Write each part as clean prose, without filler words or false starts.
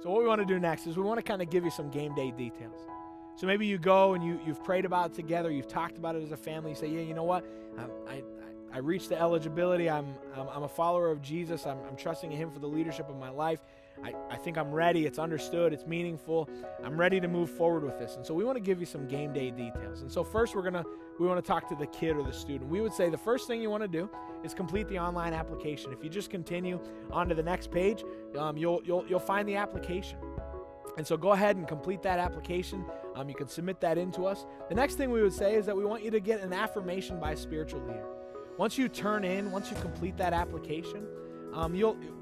So what we want to do next is we want to kind of give you some game day details. So maybe you go and you've prayed about it together, you've talked about it as a family, you say, yeah, you know what, I reached the eligibility, I'm a follower of Jesus, I'm trusting in him for the leadership of my life, I think I'm ready, it's understood, it's meaningful, I'm ready to move forward with this. And so we want to give you some game day details. And so first we want to talk to the kid or the student. We would say the first thing you want to do is complete the online application. If you just continue on to the next page, you'll find the application. And so go ahead and complete that application. You can submit that into us. The next thing we would say is that we want you to get an affirmation by a spiritual leader. Once you complete that application,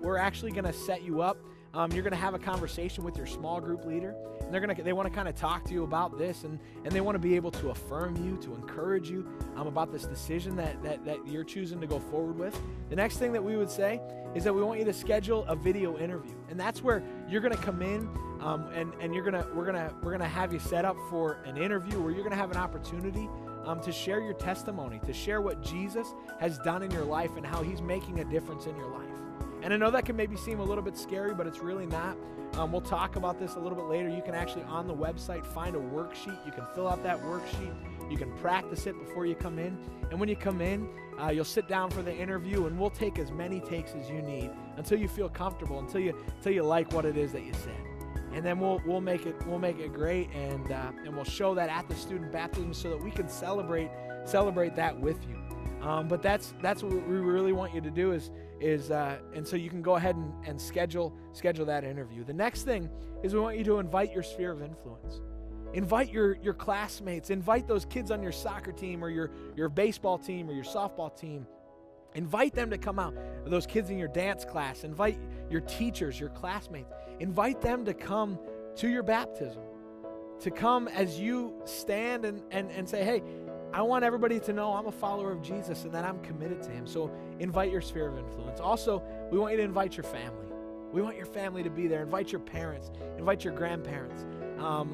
we're actually going to set you up. You're going to have a conversation with your small group leader, and they want to kind of talk to you about this, and they want to be able to affirm you, to encourage you about this decision that you're choosing to go forward with. The next thing that we would say is that we want you to schedule a video interview, and that's where you're going to come in, and we're gonna have you set up for an interview where you're going to have an opportunity to share your testimony, to share what Jesus has done in your life and how he's making a difference in your life. And I know that can maybe seem a little bit scary, but it's really not. We'll talk about this a little bit later. You can actually, on the website, find a worksheet. You can fill out that worksheet. You can practice it before you come in. And when you come in, you'll sit down for the interview, and we'll take as many takes as you need until you feel comfortable, until you like what it is that you said. And then we'll make it great, and we'll show that at the student baptism so that we can celebrate that with you. But that's what we really want you to do is and so you can go ahead and schedule that interview. The next thing is we want you to invite your sphere of influence. Invite your classmates. Invite those kids on your soccer team or your baseball team or your softball team. Invite them to come out. Those kids in your dance class. Invite your teachers, your classmates. Invite them to come to your baptism. To come as you stand and say, hey, I want everybody to know I'm a follower of Jesus and that I'm committed to him. So invite your sphere of influence. Also, we want you to invite your family. We want your family to be there. Invite your parents. Invite your grandparents.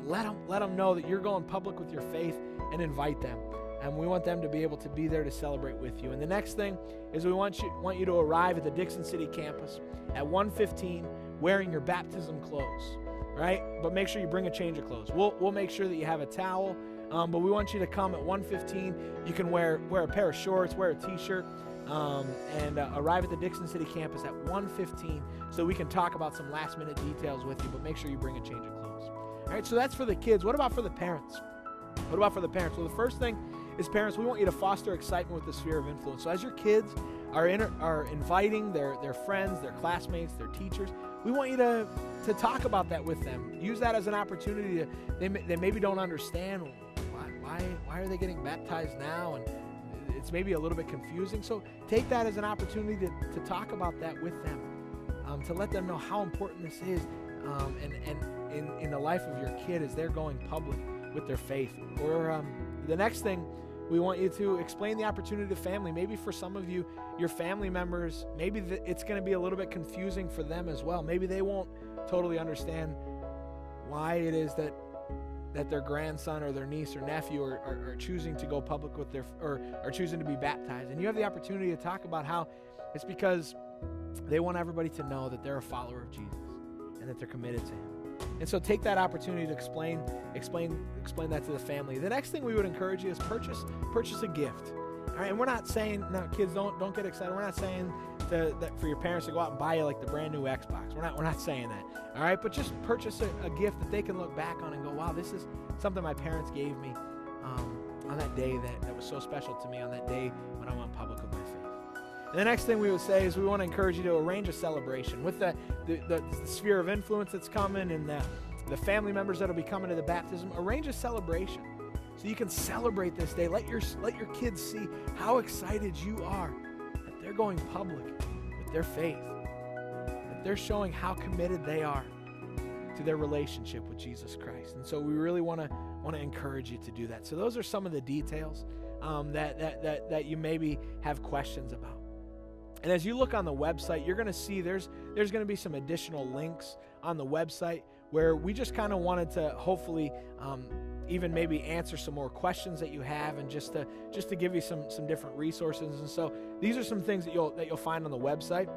Let them know that you're going public with your faith, and invite them. And we want them to be able to be there to celebrate with you. And the next thing is we want you to arrive at the Dixon City campus at 1:15 wearing your baptism clothes, right? But make sure you bring a change of clothes. We'll make sure that you have a towel. But we want you to come at 1:15. You can wear a pair of shorts, wear a t-shirt, and arrive at the Dixon City campus at 1:15 so we can talk about some last-minute details with you, but make sure you bring a change of clothes. All right, so that's for the kids. What about for the parents? Well, the first thing is, parents, we want you to foster excitement with the sphere of influence. So as your kids are inviting their friends, their classmates, their teachers, we want you to talk about that with them. Use that as an opportunity. They maybe don't understand why are they getting baptized now, and it's maybe a little bit confusing. So take that as an opportunity to talk about that with them, to let them know how important this is, and in the life of your kid as they're going public with their faith. Or the next thing, we want you to explain the opportunity to family. Maybe for some of you, your family members, maybe it's going to be a little bit confusing for them as well. Maybe they won't totally understand why it is that their grandson or their niece or nephew are choosing to go public with or choosing to be baptized. And you have the opportunity to talk about how it's because they want everybody to know that they're a follower of Jesus and that they're committed to him. And so take that opportunity to explain that to the family. The next thing we would encourage you is purchase a gift. All right, and we're not saying, now kids, don't get excited. We're not saying that for your parents to go out and buy you like the brand new Xbox. We're not saying that. All right, but just purchase a gift that they can look back on and go, wow, this is something my parents gave me on that day that was so special to me, on that day when I went public with my faith. And the next thing we would say is we want to encourage you to arrange a celebration with the sphere of influence that's coming and the family members that will be coming to the baptism. Arrange a celebration so you can celebrate this day. Let your kids see how excited you are that they're going public with their faith, that they're showing how committed they are to their relationship with Jesus Christ. And so we really want to encourage you to do that. So those are some of the details that you maybe have questions about. And as you look on the website, you're going to see there's going to be some additional links on the website where we just kind of wanted to hopefully even maybe answer some more questions that you have, and just to give you some different resources. And so these are some things that you'll find on the website,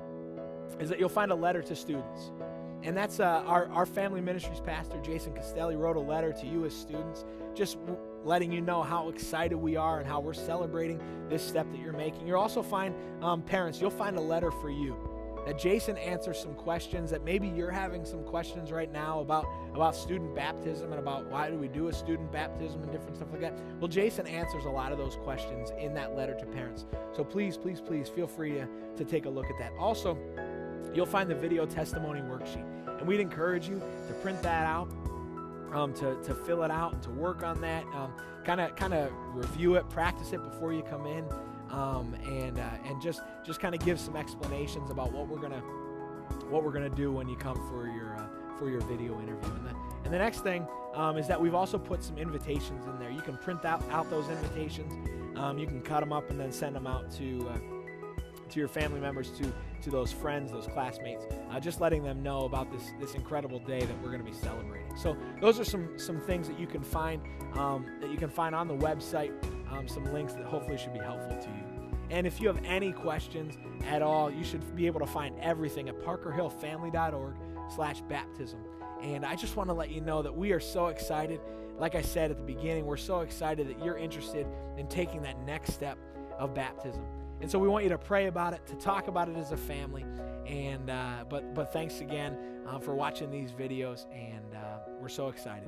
is that you'll find a letter to students. And that's our family ministries pastor, Jason Castelli, wrote a letter to you as students, just letting you know how excited we are and how we're celebrating this step that you're making. You'll also find, parents, you'll find a letter for you that Jason answers some questions that maybe you're having some questions right now about student baptism and about why do we do a student baptism and different stuff like that. Well, Jason answers a lot of those questions in that letter to parents. So please, please, please feel free to take a look at that. Also, you'll find the video testimony worksheet, and we'd encourage you to print that out, to fill it out and to work on that, kind of review it, practice it before you come in, and just kind of give some explanations about what we're gonna do when you come for your video interview. And the next thing is that we've also put some invitations in there. You can print out those invitations. You can cut them up and then send them out to your family members, to those friends, those classmates, just letting them know about this incredible day that we're going to be celebrating. So those are some things that you can find on the website, some links that hopefully should be helpful to you. And if you have any questions at all, you should be able to find everything at parkerhillfamily.org/baptism. And I just want to let you know that we are so excited. Like I said at the beginning, we're so excited that you're interested in taking that next step of baptism. And so we want you to pray about it, to talk about it as a family. And but thanks again for watching these videos, and we're so excited.